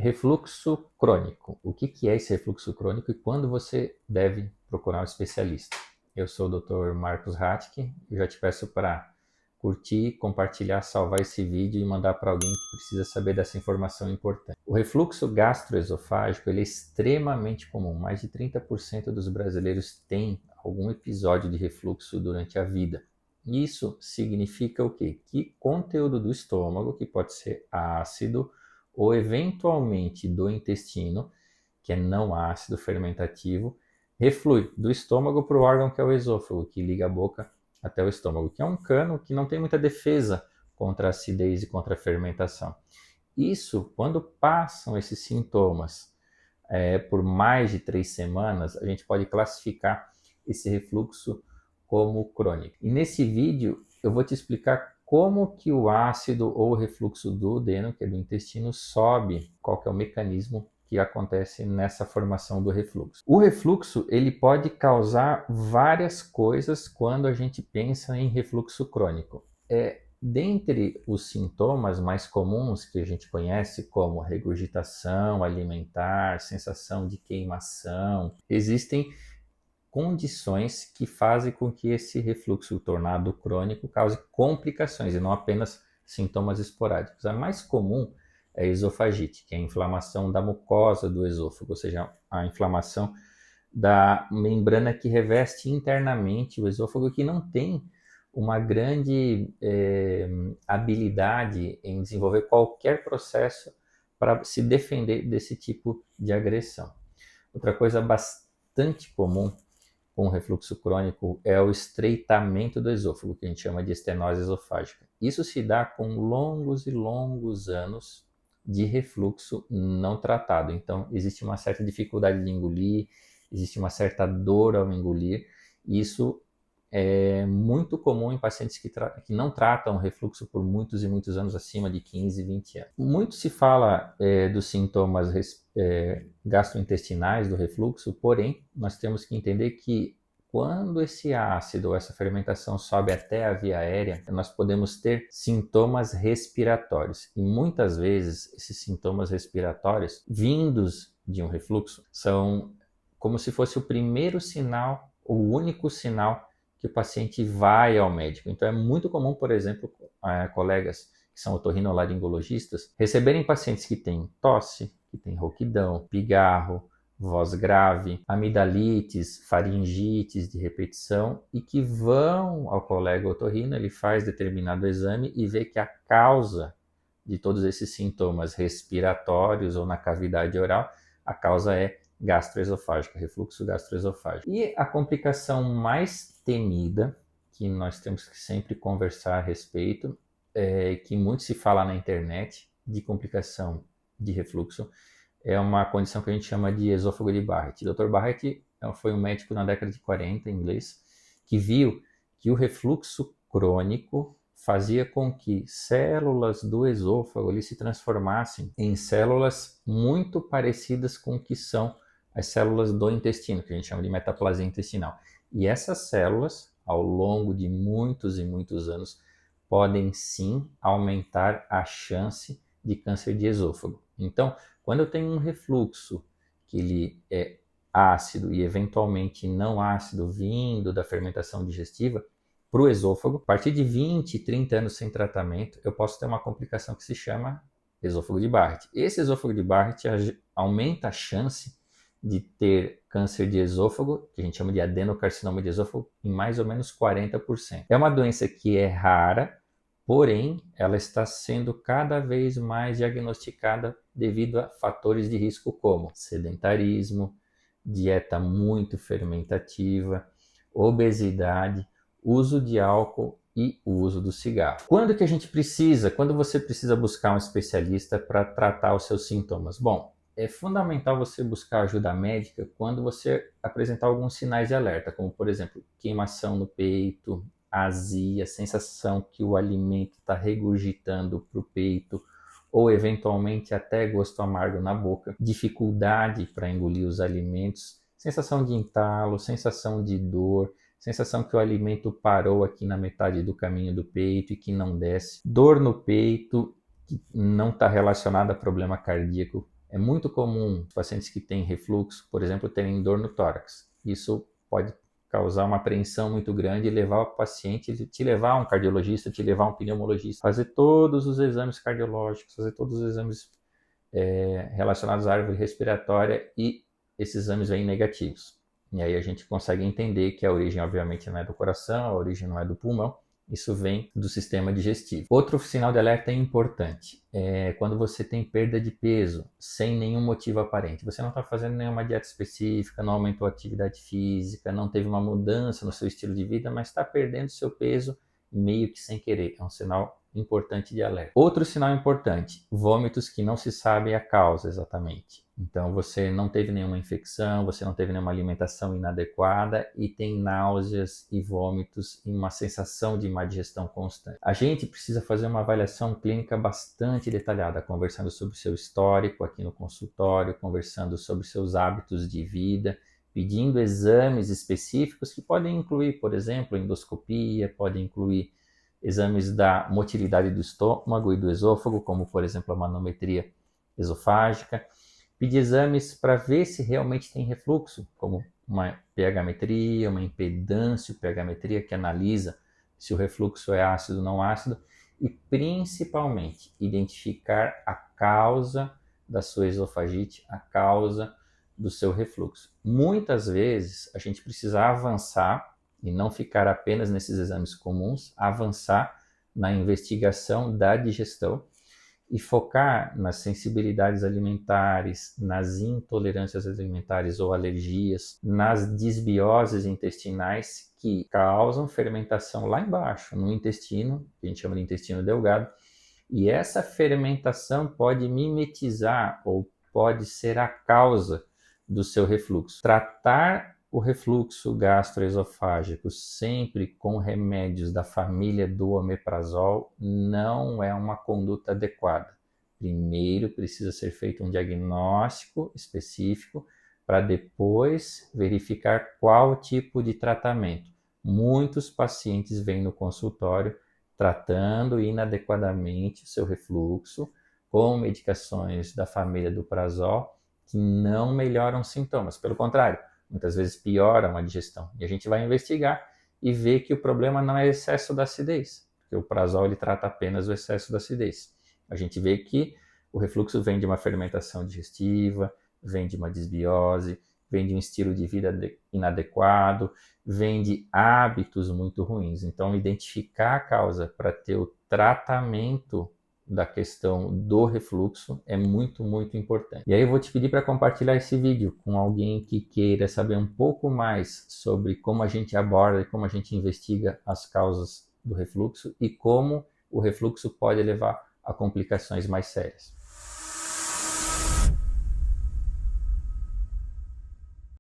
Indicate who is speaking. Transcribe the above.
Speaker 1: Refluxo crônico. O que é esse refluxo crônico e quando você deve procurar um especialista? Eu sou o Dr. Marcos Hatke e já te peço para curtir, compartilhar, salvar esse vídeo e mandar para alguém que precisa saber dessa informação importante. O refluxo gastroesofágico ele é extremamente comum. Mais de 30% dos brasileiros têm algum episódio de refluxo durante a vida. Isso significa o quê? Que conteúdo do estômago, que pode ser ácido, ou eventualmente do intestino, que é não ácido fermentativo, reflui do estômago para o órgão que é o esôfago, que liga a boca até o estômago, que é um cano que não tem muita defesa contra a acidez e contra a fermentação. Isso, quando passam esses sintomas por mais de 3 semanas, a gente pode classificar esse refluxo como crônico. E nesse vídeo eu vou te explicar como que o ácido ou o refluxo duodeno, que é do intestino, sobe, qual que é o mecanismo que acontece nessa formação do refluxo. O refluxo ele pode causar várias coisas quando a gente pensa em refluxo crônico. Dentre os sintomas mais comuns que a gente conhece, como regurgitação alimentar, sensação de queimação, existem condições que fazem com que esse refluxo tornado crônico cause complicações e não apenas sintomas esporádicos. A mais comum é a esofagite, que é a inflamação da mucosa do esôfago, ou seja, a inflamação da membrana que reveste internamente o esôfago, que não tem uma grande habilidade em desenvolver qualquer processo para se defender desse tipo de agressão. Outra coisa bastante comum com refluxo crônico é o estreitamento do esôfago, que a gente chama de estenose esofágica. Isso se dá com longos e longos anos de refluxo não tratado. Então, existe uma certa dificuldade de engolir, existe uma certa dor ao engolir. Isso é muito comum em pacientes que não tratam refluxo por muitos e muitos anos, acima de 15, 20 anos. Muito se fala dos sintomas gastrointestinais do refluxo, porém, nós temos que entender que quando esse ácido ou essa fermentação sobe até a via aérea, nós podemos ter sintomas respiratórios. E muitas vezes esses sintomas respiratórios vindos de um refluxo são como se fosse o primeiro sinal, o único sinal que o paciente vai ao médico. Então é muito comum, por exemplo, colegas que são otorrinolaringologistas receberem pacientes que têm tosse, que têm rouquidão, pigarro, voz grave, amidalites, faringites de repetição e que vão ao colega otorrino, ele faz determinado exame e vê que a causa de todos esses sintomas respiratórios ou na cavidade oral, a causa é gastroesofágica, refluxo gastroesofágico. E a complicação mais temida, que nós temos que sempre conversar a respeito, que muito se fala na internet de complicação de refluxo, é uma condição que a gente chama de esôfago de Barrett. O Dr. Barrett foi um médico na década de 40, inglês, que viu que o refluxo crônico fazia com que células do esôfago ali se transformassem em células muito parecidas com o que são as células do intestino, que a gente chama de metaplasia intestinal. E essas células, ao longo de muitos e muitos anos, podem sim aumentar a chance de câncer de esôfago. Então, quando eu tenho um refluxo que ele é ácido e eventualmente não ácido vindo da fermentação digestiva para o esôfago, a partir de 20, 30 anos sem tratamento, eu posso ter uma complicação que se chama esôfago de Barrett. Esse esôfago de Barrett aumenta a chance de ter câncer de esôfago, que a gente chama de adenocarcinoma de esôfago, em mais ou menos 40%. É uma doença que é rara, porém, ela está sendo cada vez mais diagnosticada devido a fatores de risco como sedentarismo, dieta muito fermentativa, obesidade, uso de álcool e o uso do cigarro. Quando que a gente precisa? Quando você precisa buscar um especialista para tratar os seus sintomas? Bom, é fundamental você buscar ajuda médica quando você apresentar alguns sinais de alerta, como por exemplo, queimação no peito, azia, sensação que o alimento está regurgitando para o peito, ou eventualmente até gosto amargo na boca, dificuldade para engolir os alimentos, sensação de entalo, sensação de dor, sensação que o alimento parou aqui na metade do caminho do peito e que não desce, dor no peito que não está relacionada a problema cardíaco, É muito comum os pacientes que têm refluxo, por exemplo, terem dor no tórax. Isso pode causar uma apreensão muito grande e levar o paciente, te levar a um cardiologista, te levar a um pneumologista, fazer todos os exames cardiológicos, fazer todos os exames relacionados à árvore respiratória e esses exames vêm negativos. E aí a gente consegue entender que a origem, obviamente, não é do coração, a origem não é do pulmão, isso vem do sistema digestivo. Outro sinal de alerta importante é quando você tem perda de peso sem nenhum motivo aparente. Você não está fazendo nenhuma dieta específica, não aumentou a atividade física, não teve uma mudança no seu estilo de vida, mas está perdendo seu peso meio que sem querer. É um sinal importante de alerta. Outro sinal importante, vômitos que não se sabe a causa exatamente. Então você não teve nenhuma infecção, você não teve nenhuma alimentação inadequada e tem náuseas e vômitos e uma sensação de má digestão constante. A gente precisa fazer uma avaliação clínica bastante detalhada, conversando sobre o seu histórico aqui no consultório, conversando sobre seus hábitos de vida, pedindo exames específicos que podem incluir, por exemplo, endoscopia, podem incluir exames da motilidade do estômago e do esôfago, como por exemplo a manometria esofágica, pedir exames para ver se realmente tem refluxo, como uma pH-metria, uma impedância-pH-metria que analisa se o refluxo é ácido ou não ácido, e principalmente identificar a causa da sua esofagite, a causa do seu refluxo. Muitas vezes a gente precisa avançar e não ficar apenas nesses exames comuns, avançar na investigação da digestão e focar nas sensibilidades alimentares, nas intolerâncias alimentares ou alergias, nas disbioses intestinais que causam fermentação lá embaixo, no intestino, que a gente chama de intestino delgado, e essa fermentação pode mimetizar ou pode ser a causa do seu refluxo. Tratar o refluxo gastroesofágico sempre com remédios da família do omeprazol não é uma conduta adequada. Primeiro precisa ser feito um diagnóstico específico para depois verificar qual tipo de tratamento. Muitos pacientes vêm no consultório tratando inadequadamente o seu refluxo com medicações da família do prazol que não melhoram os sintomas. Pelo contrário, muitas vezes pioram a digestão. E a gente vai investigar e ver que o problema não é excesso da acidez, porque o prazol ele trata apenas o excesso da acidez. A gente vê que o refluxo vem de uma fermentação digestiva, vem de uma disbiose, vem de um estilo de vida inadequado, vem de hábitos muito ruins. Então, identificar a causa para ter o tratamento da questão do refluxo é muito, muito importante. E aí eu vou te pedir para compartilhar esse vídeo com alguém que queira saber um pouco mais sobre como a gente aborda e como a gente investiga as causas do refluxo e como o refluxo pode levar a complicações mais sérias.